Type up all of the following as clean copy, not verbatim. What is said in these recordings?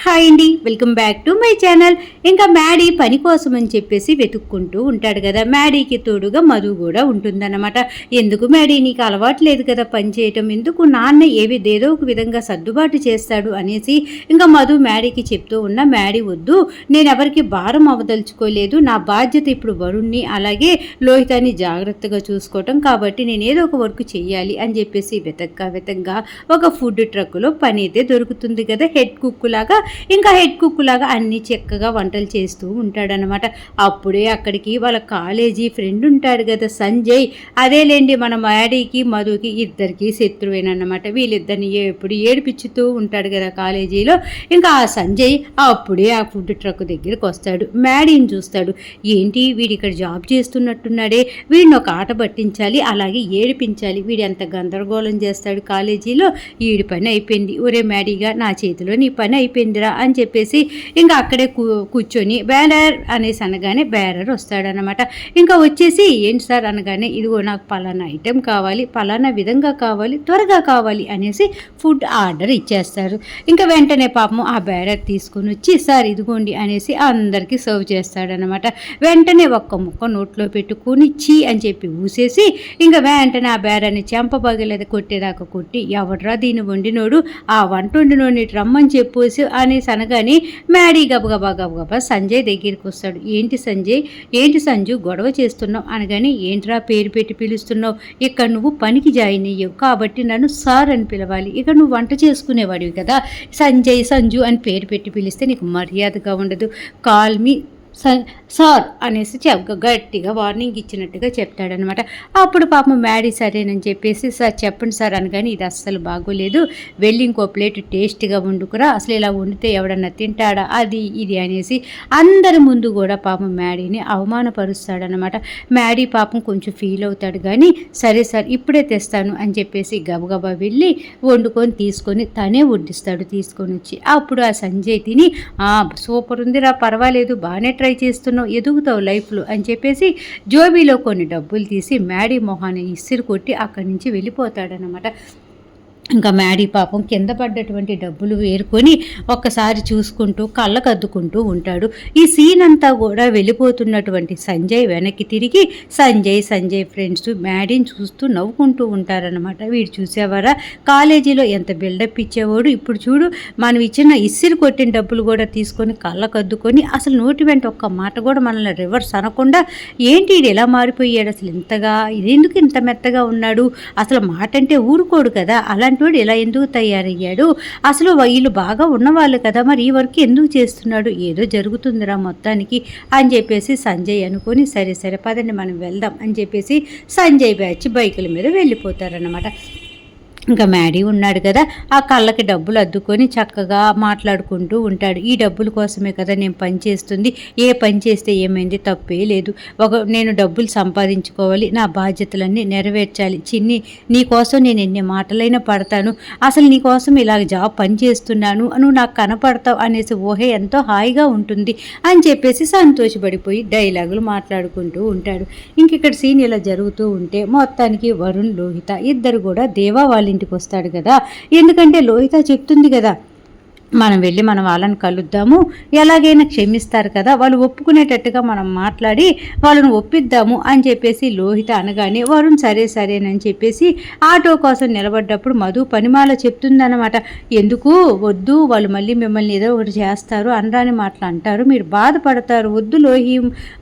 Hi అండి, welcome back to my channel. ఇంకా Maddy పని కోసం అని చెప్పేసి వెతుక్కుంటూ ఉంటాడు కదా. మ్యాడీకి తోడుగా మధు కూడా ఉంటుందన్నమాట. ఎందుకు మ్యాడీ, నీకు అలవాటు లేదు కదా పని చేయటం, ఎందుకు నాన్న ఏదో ఒక విధంగా సర్దుబాటు చేస్తాడు అనేసి ఇంకా మధు మ్యాడీకి చెప్తూ ఉన్నా, మ్యాడీ వద్దు, నేను ఎవరికి భారం అవదలుచుకోలేదు, నా బాధ్యత ఇప్పుడు వరుణ్ణి అలాగే లోహితాన్ని జాగ్రత్తగా చూసుకోవటం, కాబట్టి నేను ఏదో ఒక వర్క్ చెయ్యాలి అని చెప్పేసి వెతగ్గా ఒక ఫుడ్ ట్రక్కులో పని అయితే దొరుకుతుంది కదా. హెడ్ కుక్ లాగా అన్ని చక్కగా వంటలు చేస్తూ ఉంటాడనమాట. అప్పుడే అక్కడికి వాళ్ళ కాలేజీ ఫ్రెండ్ ఉంటాడు కదా సంజయ్. అదేలేండి, మన మ్యాడీకి మధుకి ఇద్దరికి శత్రువేనమాట. వీళ్ళిద్దరిని ఎప్పుడు ఏడిపించుతూ ఉంటాడు కదా కాలేజీలో. ఇంకా ఆ సంజయ్ అప్పుడే ఆ ఫుడ్ ట్రక్ దగ్గరికి వస్తాడు. మ్యాడీని చూస్తాడు. ఏంటి వీడి ఇక్కడ జాబ్ చేస్తున్నట్టున్నాడే, వీడిని ఒక ఆట పట్టించాలి, అలాగే ఏడిపించాలి. వీడి ఎంత గందరగోళం చేస్తాడు కాలేజీలో, వీడి పని అయిపోయింది. ఒరే మ్యాడీగా, నా చేతిలో నీ పని అయిపోయిందిరా అని చెప్పేసి ఇంకా అక్కడే కూర్చొని బ్యారర్ అనేసి అనగానే బ్యారర్ వస్తాడనమాట. ఇంకా వచ్చేసి ఏంటి సార్ అనగానే, ఇదిగో నాకు పలానా ఐటెం కావాలి, పలానా విధంగా కావాలి, త్వరగా కావాలి అనేసి ఫుడ్ ఆర్డర్ ఇచ్చేస్తారు. ఇంకా వెంటనే పాపం ఆ బ్యారర్ తీసుకొని వచ్చి, సార్ ఇదిగోండి అనేసి అందరికీ సర్వ్ చేస్తాడనమాట. వెంటనే ఒక్క ముక్క నోట్లో పెట్టుకుని చీ అని చెప్పి ఊసేసి ఇంకా వెంటనే ఆ బ్యారర్ని చెంపబగలేదు కొట్టేదాకా కొట్టి, ఎవడ్రా దీన్ని వండినోడు, ఆ వంట వండినోడిని రమ్మని చెప్పేసి అనేసి అనగానే మ్యాడీ గబగబా సంజయ్ దగ్గరికి వస్తాడు. ఏంటి సంజు గొడవ చేస్తున్నావు అనగానే, ఏంట్రా పేరు పెట్టి పిలుస్తున్నావు, ఇక్కడ నువ్వు పనికి జాయిన్ అయ్యావు కాబట్టి నన్ను సార్ అని పిలవాలి, ఇక నువ్వు వంట చేసుకునేవాడివి కదా, సంజు అని పేరు పెట్టి పిలిస్తే నీకు మర్యాదగా ఉండదు, కాల్ మీ సార్ అనేసి గట్టిగా వార్నింగ్ ఇచ్చినట్టుగా చెప్తాడనమాట. అప్పుడు పాపం మ్యాడీ సరేనని చెప్పేసి, సార్ చెప్పండి సార్ అనగానే, ఇది అస్సలు బాగోలేదు, వెళ్ళి ఇంకో ప్లేట్ టేస్ట్గా వండుకురా, అసలు ఇలా వండితే ఎవడన్నా తింటాడా, అది ఇది అనేసి అందరి ముందు కూడా పాపం మ్యాడీని అవమానపరుస్తాడనమాట. మ్యాడీ పాపం కొంచెం ఫీల్ అవుతాడు కానీ, సరే సార్ ఇప్పుడే తెస్తాను అని చెప్పేసి గబగబా వెళ్ళి వండుకొని తీసుకొని తనే వడ్డిస్తాడు తీసుకొని వచ్చి. అప్పుడు ఆ సంజయ్ తిని, సూపర్ ఉందిరా, పర్వాలేదు, బాగానే ట్రై చేస్తున్నావు, ఎదుగుతావు లైఫ్లో అని చెప్పేసి జోబీలో కొన్ని డబ్బులు తీసి మ్యాడీ మొహాన్ని ఇసిరి కొట్టి అక్కడి నుంచి వెళ్ళిపోతాడనమాట. ఇంకా మ్యాడీ పాపం కింద పడ్డటువంటి డబ్బులు వేరుకొని ఒక్కసారి చూసుకుంటూ కళ్ళకద్దుకుంటూ ఉంటాడు. ఈ సీన్ అంతా కూడా వెళ్ళిపోతున్నటువంటి సంజయ్ వెనక్కి తిరిగి సంజయ్ ఫ్రెండ్స్ మ్యాడీని చూస్తూ నవ్వుకుంటూ ఉంటారనమాట. వీడు చూసేవారా కాలేజీలో ఎంత బిల్డప్ ఇచ్చేవాడు, ఇప్పుడు చూడు మనం ఇచ్చిన ఇసిరి కొట్టిన డబ్బులు కూడా తీసుకొని కళ్ళకద్దుకొని అసలు నోటి వెంట ఒక్క మాట కూడా మనల్ని రివర్స్ అనకుండా, ఏంటి ఇది ఎలా మారిపోయాడు, అసలు ఇంతగా ఇదెందుకు ఇంత మెత్తగా ఉన్నాడు, అసలు మాట అంటే ఊరుకోడు కదా, అలాంటి వాడు ఇలా ఎందుకు తయారయ్యాడు, అసలు వీళ్ళు బాగా ఉన్నవాళ్ళు కదా, మరి ఈ వర్క్ ఎందుకు చేస్తున్నాడు, ఏదో జరుగుతుందిరా మొత్తానికి అని చెప్పేసి సంజయ్ అనుకొని, సరే పదండి మనం వెళ్దాం అని చెప్పేసి సంజయ్ బ్యాచ్ బైకుల మీద వెళ్ళిపోతారన్నమాట. ఇంకా మ్యాడీ ఉన్నాడు కదా, ఆ కళ్ళకి డబ్బులు అద్దుకొని చక్కగా మాట్లాడుకుంటూ ఉంటాడు. ఈ డబ్బుల కోసమే కదా నేను పని చేస్తుంది, ఏ పని చేస్తే ఏమైంది, తప్పే లేదు, నేను డబ్బులు సంపాదించుకోవాలి, నా బాధ్యతలన్నీ నెరవేర్చాలి, చిన్ని నీకోసం నేను ఎన్ని మాటలైనా పడతాను, అసలు నీకోసం ఇలాగ జాబ్ పని చేస్తున్నాను, నువ్వు నాకు కనపడతావు అనేసి ఊహే ఎంతో హాయిగా ఉంటుంది అని చెప్పేసి సంతోషపడిపోయి డైలాగులు మాట్లాడుకుంటూ ఉంటాడు. ఇంక ఇక్కడ సీన్ ఇలా జరుగుతూ ఉంటే మొత్తానికి వరుణ్ లోహిత ఇద్దరు కూడా దేవా వాళ్ళ ఇంటికి వస్తాడు కదా. ఎందుకంటే లోహిత చెప్తుంది కదా, మనం వెళ్ళి మనం వాళ్ళని కలుద్దాము, ఎలాగైనా క్షమిస్తారు కదా, వాళ్ళు ఒప్పుకునేటట్టుగా మనం మాట్లాడి వాళ్ళని ఒప్పిద్దాము అని చెప్పేసి లోహిత అనగానే వరుణ్ సరేనని చెప్పేసి ఆటో కోసం నిలబడ్డప్పుడు మధు పనిమాల చెప్తుందన్నమాట. ఎందుకు వద్దు, వాళ్ళు మళ్ళీ మిమ్మల్ని ఏదో ఒకటి చేస్తారు, అనరాని మాటలు అంటారు, మీరు బాధపడతారు, వద్దు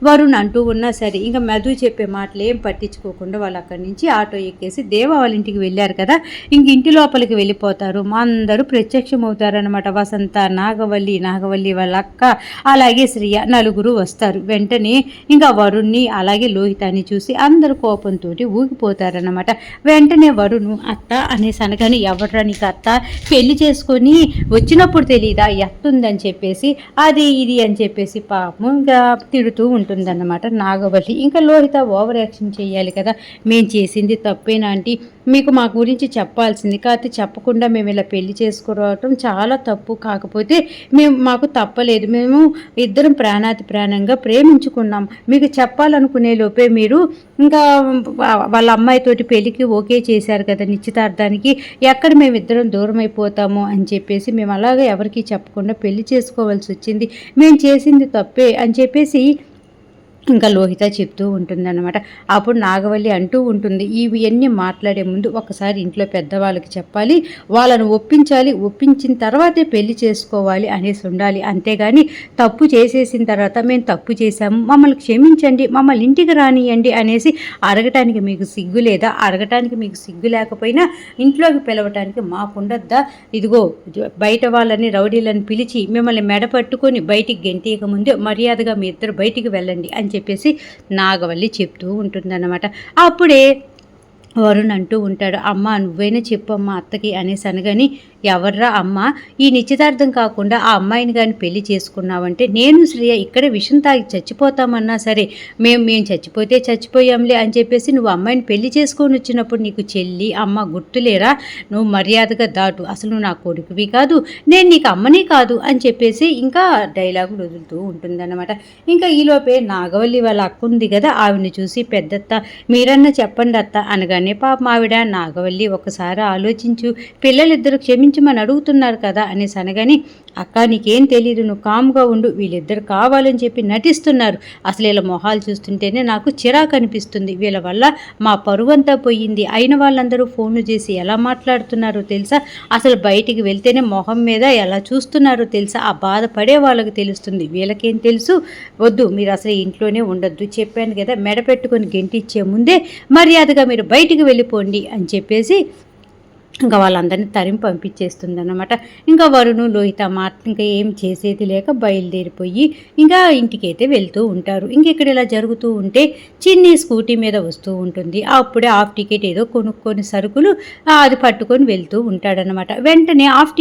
వరుణ్ అంటూ ఉన్నా సరే ఇంకా మధు చెప్పే మాటలు ఏం పట్టించుకోకుండా వాళ్ళు అక్కడి నుంచి ఆటో ఎక్కేసి దేవ వాళ్ళ ఇంటికి వెళ్ళారు కదా, ఇంక ఇంటి లోపలికి వెళ్ళిపోతారు. మా అందరూ ప్రత్యక్షమవుతారనమాట. వసంత, నాగవల్లి వాళ్ళ అక్క అలాగే శ్రియ నలుగురు వస్తారు. వెంటనే ఇంకా వరుణ్ణి అలాగే లోహితాన్ని చూసి అందరు కోపంతో ఊగిపోతారన్నమాట. వెంటనే వరుణ్ అత్త అనేసి అనగానే, ఎవడ్రా నీకు అత్త, పెళ్లి చేసుకొని వచ్చినప్పుడు తెలీదా ఎత్తుందని చెప్పేసి అది ఇది అని చెప్పేసి పాపం ఇంకా తిడుతూ ఉంటుందన్నమాట నాగవల్లి. ఇంకా లోహిత ఓవర్ యాక్షన్ చేయాలి కదా, మేము చేసింది తప్పేనా ఆంటీ, మీకు మా గురించి చెప్పాల్సింది. కాకపోతే చెప్పకుండా మేము ఇలా పెళ్లి చేసుకోవటం చాలా తప్పు. కాకపోతే మాకు తప్పలేదు. మేము ఇద్దరం ప్రాణాతి ప్రాణంగా ప్రేమించుకున్నాం. మీకు చెప్పాలనుకునే లోపే మీరు ఇంకా వాళ్ళ అమ్మాయితోటి పెళ్ళికి ఓకే చేశారు కదా నిశ్చితార్థానికి. ఎక్కడ మేమిద్దరం దూరం అయిపోతాము అని చెప్పేసి మేము అలాగే ఎవరికీ చెప్పకుండా పెళ్లి చేసుకోవాల్సి వచ్చింది. మేము చేసింది తప్పే అని చెప్పేసి ఇంకా లోహిత చెప్తూ ఉంటుందన్నమాట. అప్పుడు నాగవల్లి అంటూ ఉంటుంది, ఇవన్నీ మాట్లాడే ముందు ఒకసారి ఇంట్లో పెద్దవాళ్ళకి చెప్పాలి, వాళ్ళను ఒప్పించాలి, ఒప్పించిన తర్వాతే పెళ్లి చేసుకోవాలి అనేసి ఉండాలి. అంతేగాని తప్పు చేసేసిన తర్వాత మేము తప్పు చేశాము, మమ్మల్ని క్షమించండి, మమ్మల్ని ఇంటికి రానియండి అనేసి అడగటానికి మీకు సిగ్గు లేదా? అడగటానికి మీకు సిగ్గు లేకపోయినా ఇంట్లోకి పిలవటానికి మాకుండద్దా? ఇదిగో బయట వాళ్ళని రౌడీలను పిలిచి మిమ్మల్ని మెడ పట్టుకొని బయటికి గెంటీయక ముందే మర్యాదగా మీ ఇద్దరు బయటికి వెళ్ళండి అని చెప్పేసి నాగవల్లి చెప్తూ ఉంటుందన్నమాట. అప్పుడే వరుణ్ అంటూ ఉంటాడు, అమ్మ నువ్వైనా చెప్పమ్మా అత్తకి అనేసి అనగాని, ఎవర్రా అమ్మ, ఈ నిశ్చితార్థం కాకుండా ఆ అమ్మాయిని కానీ పెళ్లి చేసుకున్నావంటే నేను శ్రేయ ఇక్కడ విషం తాగి చచ్చిపోతామన్నా సరే మేము చచ్చిపోతే చచ్చిపోయాంలే అని చెప్పేసి నువ్వు అమ్మాయిని పెళ్లి చేసుకొని వచ్చినప్పుడు నీకు చెల్లి అమ్మ గుర్తులేరా? నువ్వు మర్యాదగా దాటు, అసలు నువ్వు నా కొడుకువి కాదు, నేను నీకు అమ్మని కాదు అని చెప్పేసి ఇంకా డైలాగులు వదులుతూ ఉంటుందన్నమాట. ఇంకా ఈలోపే నాగవల్లి వాళ్ళ అక్క ఉంది కదా, ఆవిడని చూసి పెద్దత్త మీరన్నా చెప్పండి అత్త అనగానే, పాప ఆవిడ నాగవల్లి ఒకసారి ఆలోచించు, పిల్లలిద్దరూ క్షమించమని అడుగుతున్నారు కదా అనేసి అనగాని, అక్క నీకేం తెలీదు, నువ్వు కామ్గా ఉండు, వీళ్ళిద్దరు కావాలని చెప్పి నటిస్తున్నారు, అసలు వీళ్ళ మొహాలు చూస్తుంటేనే నాకు చిరాకు అనిపిస్తుంది, వీళ్ళ వల్ల మా పరువంతా పోయింది, అయిన వాళ్ళందరూ ఫోన్లు చేసి ఎలా మాట్లాడుతున్నారో తెలుసా, అసలు బయటికి వెళ్తేనే మొహం మీద ఎలా చూస్తున్నారో తెలుసా, ఆ బాధపడే వాళ్ళకి తెలుస్తుంది, వీళ్ళకేం తెలుసు, వద్దు మీరు అసలు ఇంట్లోనే ఉండొద్దు, చెప్పాను కదా మెడ పెట్టుకొని గెంటిచ్చే ముందే మర్యాదగా మీరు బయటికి వెళ్ళిపోండి అని చెప్పేసి ఇంకా వాళ్ళందరినీ తరిమి పంపించేస్తుంది అన్నమాట. ఇంకా వరుణు లోహిత ఇంకా ఏం చేసేది లేక బయలుదేరిపోయి ఇంకా ఇంటికైతే వెళ్తూ ఉంటారు. ఇంకెక్కడ ఇలా జరుగుతూ ఉంటే చిన్ని స్కూటీ మీద వస్తూ ఉంటుంది. అప్పుడే హాఫ్ టికెట్ ఏదో కొనుక్కొని సరుకులు అది పట్టుకొని వెళ్తూ ఉంటాడనమాట. వెంటనే హాఫ్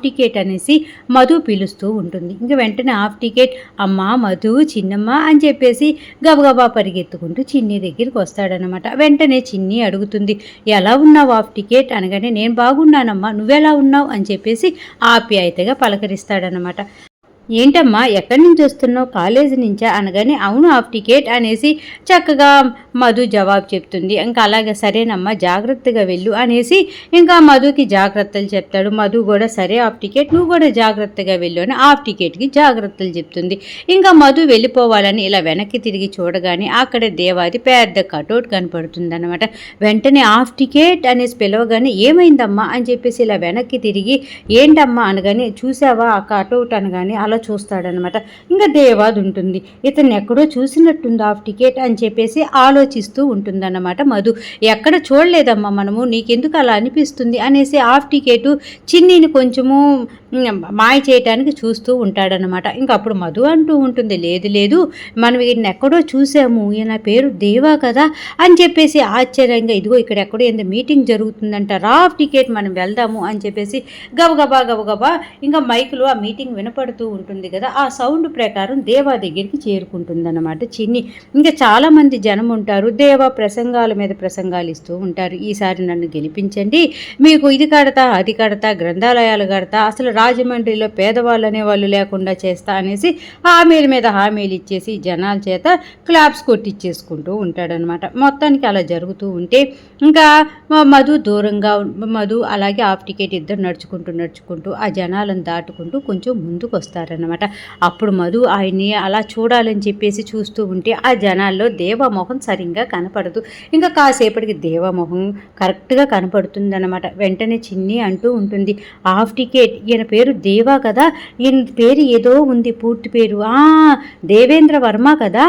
టికెట్ అనేసి మధు పిలుస్తూ ఉంటుంది. ఇంకా వెంటనే హాఫ్ టికెట్ అమ్మ మధు చిన్నమ్మ అని చెప్పేసి గబగబా పరిగెత్తుకుంటూ చిన్ని దగ్గరికి వస్తాడనమాట. వెంటనే చిన్ని అడుగుతుంది, ఎలా ఉన్నావు హాఫ్ టికెట్ అనగానే, నేను బాగున్నానమ్మా నువ్వెలా ఉన్నావు అని చెప్పేసి ఆప్యాయతగా పలకరిస్తాడనమాట. ఏంటమ్మా ఎక్కడి నుంచి వస్తున్నావు, కాలేజీ నుంచా అనగానే, అవును హాఫ్ టికెట్ అనేసి చక్కగా మధు జవాబు చెప్తుంది. ఇంకా అలాగే సరేనమ్మా జాగ్రత్తగా వెళ్ళు అనేసి ఇంకా మధుకి జాగ్రత్తలు చెప్తాడు. మధు కూడా సరే హాఫ్ టికెట్ నువ్వు కూడా జాగ్రత్తగా వెళ్ళు అని హాఫ్ టికెట్కి జాగ్రత్తలు చెప్తుంది. ఇంకా మధు వెళ్ళిపోవాలని ఇలా వెనక్కి తిరిగి చూడగానే అక్కడ దేవాది పెద్ద కటౌట్ కనపడుతుంది అనమాట. వెంటనే హాఫ్ టికెట్ అనేసి పిలవగానే ఏమైందమ్మా అని చెప్పేసి ఇలా వెనక్కి తిరిగి ఏంటమ్మా అనగానే, చూసావా ఆ కటౌట్ అనగానే అలా చూస్తాడనమాట. ఇంకా దేవాది ఉంటుంది, ఇతను ఎక్కడో చూసినట్టుంది హాఫ్ టికెట్ అని చెప్పేసి ఆలోచిస్తూ ఉంటుందన్నమాట. మధు ఎక్కడ చూడలేదమ్మా మనము, నీకెందుకు అలా అనిపిస్తుంది అనేసి హాఫ్ టికెట్ చిన్నీని కొంచెము మాయ చేయటానికి చూస్తూ ఉంటాడనమాట. ఇంకా అప్పుడు మధు అంటూ ఉంటుంది, లేదు మనం ఈయన ఎక్కడో చూసాము, ఈయన పేరు దేవా కదా అని చెప్పేసి ఆశ్చర్యంగా, ఇదిగో ఇక్కడ ఎక్కడో ఏందో మీటింగ్ జరుగుతుందంట, హాఫ్ టికెట్ మనం వెళ్దాము అని చెప్పేసి గబగబా ఇంకా మైకులో ఆ మీటింగ్ వినపడుతూ ఉంటుంది కదా, ఆ సౌండ్ ప్రకారం దేవా దగ్గరికి చేరుకుంటుందన్నమాట చిన్ని. ఇంకా చాలామంది జనం ఉంటారు, దేవా ప్రసంగాల మీద ప్రసంగాలు ఇస్తూ ఉంటారు. ఈసారి నన్ను గెలిపించండి, మీకు ఇది కడతా అది కడతా, గ్రంథాలయాలు కడతా, అసలు రాజమండ్రిలో పేదవాళ్ళు అనేవాళ్ళు లేకుండా చేస్తా అనేసి హామీల మీద హామీలు ఇచ్చేసి జనాల చేత క్లాప్స్ కొట్టిచ్చేసుకుంటూ ఉంటాడనమాట. మొత్తానికి అలా జరుగుతూ ఉంటే ఇంకా మధు అలాగే హాఫ్ టికెట్ ఇద్దరు నడుచుకుంటూ ఆ జనాలను దాటుకుంటూ కొంచెం ముందుకు వస్తారనమాట. అప్పుడు మధు ఆయన్ని అలా చూడాలని చెప్పేసి చూస్తూ ఉంటే ఆ జనాల్లో దేవమోహం సరిగ్గా కనపడదు. ఇంకా కాసేపటికి దేవమోహం కరెక్ట్గా కనపడుతుంది అనమాట. వెంటనే చిన్ని అంటూ ఉంటుంది, హాఫ్ టికెట్ ఈయన పేరు దేవా కదా, ఈయన పేరు ఏదో ఉంది పూర్తి పేరు, దేవేంద్ర వర్మ కదా,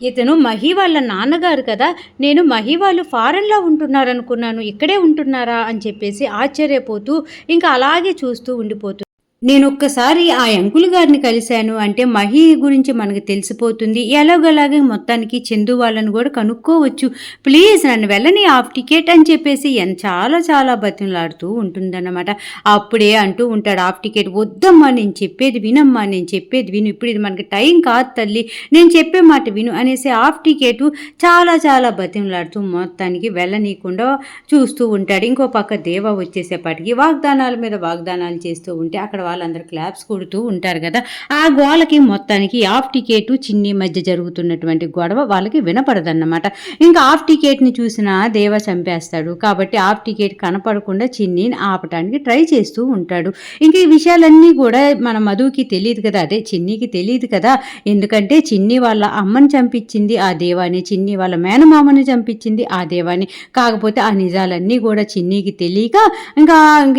ఇతను మహి వాళ్ళ నాన్నగారు కదా, నేను మహి వాళ్ళు ఫారెన్లో ఉంటున్నారనుకున్నాను, ఇక్కడే ఉంటున్నారా అని చెప్పేసి ఆశ్చర్యపోతూ ఇంకా అలాగే చూస్తూ ఉండిపోతుంది. నేనొక్కసారి ఆ అంకుల్ గారిని కలిసాను అంటే మహి గురించి మనకు తెలిసిపోతుంది. ఎలాగోలాగా మొత్తానికి చందు వాళ్ళని గూడా కనుక్కోవచ్చు. ప్లీజ్ నన్ను వెళ్ళని హాఫ్ టికెట్ అని చెప్పేసి చాలా చాలా బతిమలాడుతూ ఉంటుందన్నమాట. అప్పుడే అంటూ ఉంటాడు హాఫ్ టికెట్ వద్దమ్మా నేను చెప్పేది వినమ్మా నేను చెప్పేది విను. ఇప్పుడు ఇది మనకి టైం కాదు తల్లి. నేను చెప్పే మాట విను అనేసి హాఫ్ టికెటు చాలా చాలా బతిమలాడుతూ మొత్తానికి వెళ్ళనీయకుండా చూస్తూ ఉంటాడు. ఇంకో పక్క దేవ వచ్చేసేపటికి వాగ్దానాల మీద వాగ్దానాలు చేస్తూ ఉంటే అక్కడ వాళ్ళందరూ క్లాప్స్ కొడుతూ ఉంటారు కదా. ఆ గోలకి మొత్తానికి హాఫ్ టికెట్ చిన్ని మధ్య జరుగుతున్నటువంటి గొడవ వాళ్ళకి వినపడదన్నమాట. ఇంకా హాఫ్ టికెట్ని చూసిన దేవ చంపేస్తాడు. కాబట్టి హాఫ్ టికెట్ కనపడకుండా చిన్నిని ఆపటానికి ట్రై చేస్తూ ఉంటాడు. ఇంకా ఈ విషయాలన్నీ కూడా మన మధుకి తెలియదు కదా, అదే చిన్నికి తెలియదు కదా. ఎందుకంటే చిన్ని వాళ్ళ అమ్మని చంపించింది ఆ దేవాని, చిన్ని వాళ్ళ మేనమామని చంపించింది ఆ దేవాని. కాకపోతే ఆ నిజాలన్నీ కూడా చిన్నికి తెలియక ఇంకా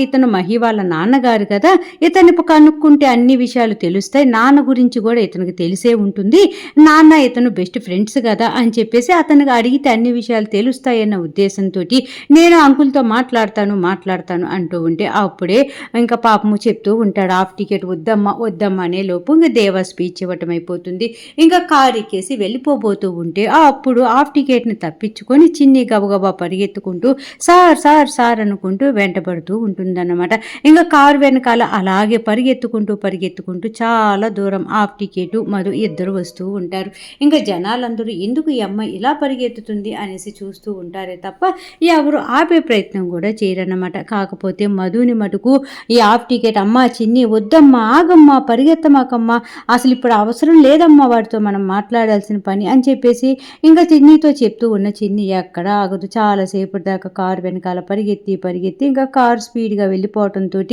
ఇతను మహి వాళ్ళ నాన్నగారు కదా, ఇతన్ని కనుక్కుంటే అన్ని విషయాలు తెలుస్తాయి, నాన్న గురించి కూడా ఇతనికి తెలిసే ఉంటుంది, నాన్న ఇతను బెస్ట్ ఫ్రెండ్స్ కదా అని చెప్పేసి అతనికి అడిగితే అన్ని విషయాలు తెలుస్తాయన్న ఉద్దేశంతో నేను అంకుల్తో మాట్లాడతాను అంటూ ఉంటే అప్పుడే ఇంకా పాపము చెప్తూ ఉంటాడు హాఫ్ టికెట్ వద్దమ్మా అనే లోపు ఇంకా దేవా స్పీచ్ ఇవ్వటం అయిపోతుంది. ఇంకా కారు ఎక్కేసి వెళ్ళిపోబోతూ ఉంటే అప్పుడు హాఫ్ టికెట్ని తప్పించుకొని చిన్ని గబగబా పరిగెత్తుకుంటూ సార్ అనుకుంటూ వెంటబడుతూ ఉంటుందన్నమాట. ఇంకా కారు వెనకాల అలాగే పరిగెత్తుకుంటూ చాలా దూరం హాఫ్ టికెట్ మధు ఇద్దరు వస్తూ ఉంటారు. ఇంకా జనాలందరూ ఎందుకు ఈ అమ్మాయి ఇలా పరిగెత్తుతుంది అనేసి చూస్తూ ఉంటారే తప్ప ఎవరు ఆపే ప్రయత్నం కూడా చేయరన్నమాట. కాకపోతే మధుని మటుకు ఈ హాఫ్ టికెట్ అమ్మా చిన్ని వద్దమ్మా ఆగమ్మా పరిగెత్తమాకమ్మా అసలు ఇప్పుడు అవసరం లేదమ్మా వాడితో మనం మాట్లాడాల్సిన పని అని చెప్పేసి ఇంకా చిన్నితో చెప్తూ ఉన్న చిన్ని ఎక్కడ ఆగదు. చాలాసేపటి దాకా కారు వెనకాల పరిగెత్తి ఇంకా కారు స్పీడ్గా వెళ్ళిపోవటంతో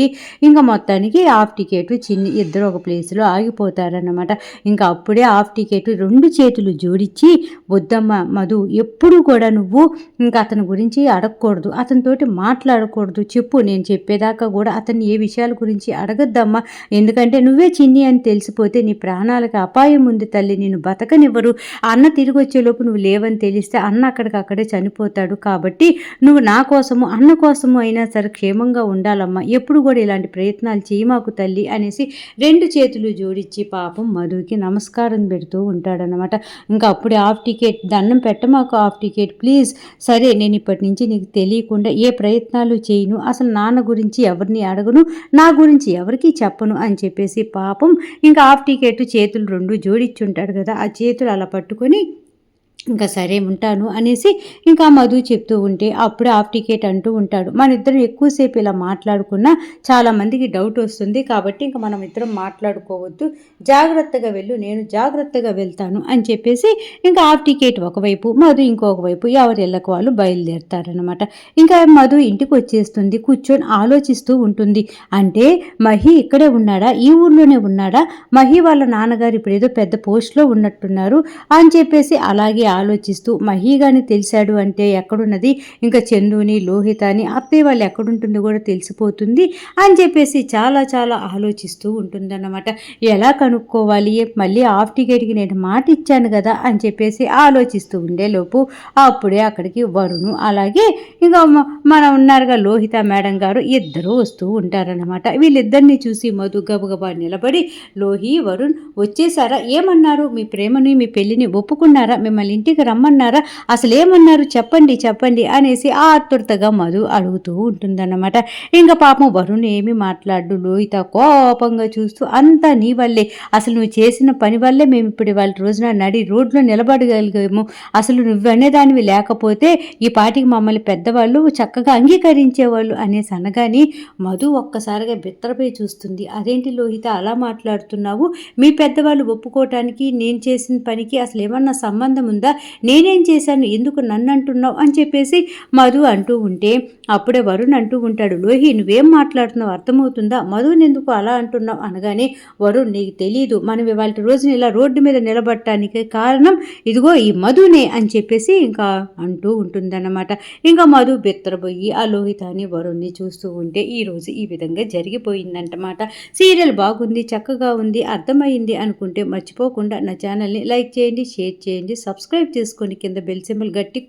ఇంకా మొత్తానికి హాఫ్ టికెట్ చిన్ని ఇద్దరు ఒక ప్లేస్లో ఆగిపోతారన్నమాట. ఇంకా అప్పుడే హాఫ్ టికెట్ రెండు చేతులు జోడించి వద్దమ్మ మధు ఎప్పుడు కూడా నువ్వు ఇంకా అతని గురించి అడగకూడదు, అతనితోటి మాట్లాడకూడదు, చెప్పు నేను చెప్పేదాకా కూడా అతన్ని ఏ విషయాల గురించి అడగద్దమ్మా, ఎందుకంటే నువ్వే చిన్ని అని తెలిసిపోతే నీ ప్రాణాలకు అపాయం ఉంది తల్లి, నేను బతకనివ్వరు, అన్న తిరిగి వచ్చేలోపు నువ్వు లేవని తెలిస్తే అన్న అక్కడికక్కడే చనిపోతాడు, కాబట్టి నువ్వు నా కోసము అన్న కోసము అయినా సరే క్షేమంగా ఉండాలమ్మా, ఎప్పుడు కూడా ఇలాంటి ప్రయత్నాలు చేయమాకు తల్లి అనేసి రెండు చేతులు జోడించి పాపం మధుకి నమస్కారం పెడుతూ ఉంటాడనమాట. ఇంకా అప్పుడే హాఫ్ టికెట్ దండం పెట్టమాకు హాఫ్ టికెట్ ప్లీజ్, సరే నేను ఇప్పటి నుంచి నీకు తెలియకుండా ఏ ప్రయత్నాలు చేయను, అసలు నాన్న గురించి ఎవరిని అడగను, నా గురించి ఎవరికి చెప్పను అని చెప్పేసి పాపం ఇంకా హాఫ్ టికెట్ చేతులు రెండు జోడించుంటాడు కదా, ఆ చేతులు అలా పట్టుకొని ఇంకా సరే ఉంటాను అనేసి ఇంకా మధు చెప్తూ ఉంటే అప్పుడే హాఫ్ టికెట్ అంటూ ఉంటాడు మన ఇద్దరం ఎక్కువసేపు ఇలా మాట్లాడుకున్నా చాలామందికి డౌట్ వస్తుంది, కాబట్టి ఇంకా మనం ఇద్దరం మాట్లాడుకోవద్దు, జాగ్రత్తగా వెళ్ళు నేను జాగ్రత్తగా వెళ్తాను అని చెప్పేసి ఇంకా హాఫ్ టికెట్ ఒకవైపు మధు ఇంకొక వైపు ఎవరి ఇళ్ళకు వాళ్ళు బయలుదేరుతారనమాట. ఇంకా మధు ఇంటికి వచ్చేస్తుంది, కూర్చొని ఆలోచిస్తూ ఉంటుంది. అంటే మహి ఇక్కడే ఉన్నాడా, ఈ ఊర్లోనే ఉన్నాడా, మహి వాళ్ళ నాన్నగారు ఇప్పుడు ఏదో పెద్ద పోస్ట్లో ఉన్నట్టున్నారు అని చెప్పేసి అలాగే ఆలోచిస్తూ మహీగాని తెలిసాడు అంటే ఎక్కడున్నది ఇంకా చందుని లోహితాని అత్తయ్య వాళ్ళు ఎక్కడుంటుందో కూడా తెలిసిపోతుంది అని చెప్పేసి చాలా చాలా ఆలోచిస్తూ ఉంటుందన్నమాట. ఎలా కనుక్కోవాలి, మళ్ళీ హాఫ్ టికెట్కి నేను మాట ఇచ్చాను కదా అని చెప్పేసి ఆలోచిస్తూ ఉండేలోపు అప్పుడే అక్కడికి వరుణు అలాగే ఇంకా మనం ఉన్నారుగా లోహిత మేడం గారు ఇద్దరు వస్తూ ఉంటారనమాట. వీళ్ళిద్దరిని చూసి మధు గబగబా నిలబడి లోహి వరుణ్ వచ్చేసారా, ఏమన్నారు, మీ ప్రేమని మీ పెళ్లిని ఒప్పుకున్నారా, మిమ్మల్ని ఇంటికి రమ్మన్నారా, అసలు ఏమన్నారు చెప్పండి అనేసి ఆతురతగా మధు అడుగుతూ ఉంటుందన్నమాట. ఇంకా పాపం వరుణ్ ఏమి మాట్లాడు, లోహిత కోపంగా చూస్తూ అంతా నీ వల్లే, అసలు నువ్వు చేసిన పని వల్లే మేము ఇప్పుడు వాళ్ళ రోజున నడి రోడ్లో నిలబడగలిగాము, అసలు నువ్వనేదానివి లేకపోతే ఈ పాటికి మమ్మల్ని పెద్దవాళ్ళు చక్కగా అంగీకరించేవాళ్ళు అనేసి అనగాని మధు ఒక్కసారిగా బిత్తరపై చూస్తుంది. అదేంటి లోహిత అలా మాట్లాడుతున్నావు, మీ పెద్దవాళ్ళు ఒప్పుకోవటానికి నేను చేసిన పనికి అసలు ఏమన్నా సంబంధం ఉందా, నేనేం చేశాను ఎందుకు నన్ను అంటున్నావు అని చెప్పేసి మధు అంటూ ఉంటే అప్పుడే వరుణ్ అంటూ ఉంటాడు లోహి నువ్వేం మాట్లాడుతున్నావు అర్థమవుతుందా, మధుని ఎందుకు అలా అంటున్నావు అనగానే వరుణ్ నీకు తెలీదు, మనం ఇవాళ రోజున ఇలా రోడ్డు మీద నిలబడటానికి కారణం ఇదిగో ఈ మధునే అని చెప్పేసి ఇంకా అంటూ ఉంటుందన్నమాట. ఇంకా మధు బెత్తరబోయి ఆ లోహితాన్ని వరుణ్ని చూస్తూ ఉంటే ఈరోజు ఈ విధంగా జరిగిపోయిందంటమాట. సీరియల్ బాగుంది, చక్కగా ఉంది, అర్థమైంది అనుకుంటే మర్చిపోకుండా నా ఛానల్ని లైక్ చేయండి, షేర్ చేయండి, సబ్స్క్రైబ్ చేసుకోండి, కింద బెల్ సింబల్ గట్టి